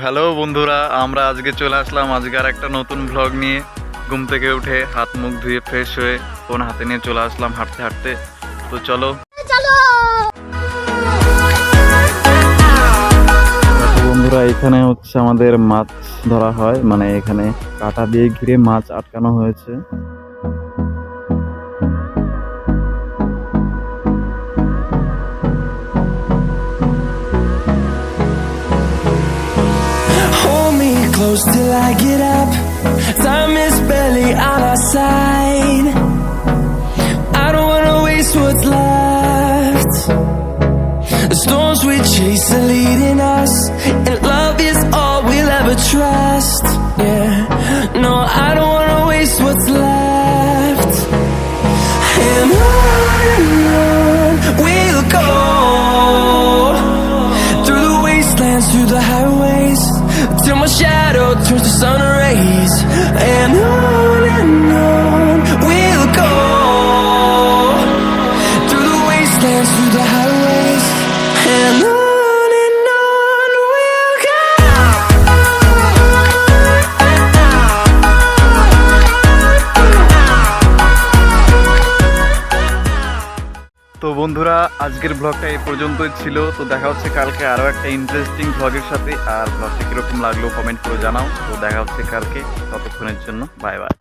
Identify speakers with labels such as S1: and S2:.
S1: Hello বন্ধুরা, আমরা আজকে চলে আসলাম আজকে আর একটা নতুন ব্লগ নিয়ে। ঘুম থেকে উঠে হাত মুখ ধুয়ে ফ্রেশ হয়ে ফোন হাতে নিয়ে চলে আসলাম হাঁটতে হাঁটতে। তো চলো বন্ধুরা, এখানে হচ্ছে আমাদের মাছ ধরা হয়, মানে এখানে কাঁটা দিয়ে ঘিরে মাছ আটকানো হয়েছে।
S2: Close till I get up. Time is barely on our side. I don't wanna waste what's left. The storms we chase are leading us, and love is all we'll ever trust. Yeah, no, I don't wanna waste what's left. And on we'll go, through the wastelands, through the highways, till my shadow turns to sun rays. And on we'll go, through the wastelands, through the highways. And on we'll go.
S1: তো বন্ধুরা, আজকের ব্লগটা এই পর্যন্তই ছিল। তো দেখা হচ্ছে কালকে আরও একটা ইন্টারেস্টিং ব্লগের সাথে। আর ব্লগটা কীরকম লাগলো কমেন্ট করে জানাও। তো দেখা হচ্ছে কালকে, ততক্ষণের জন্য বাই বাই।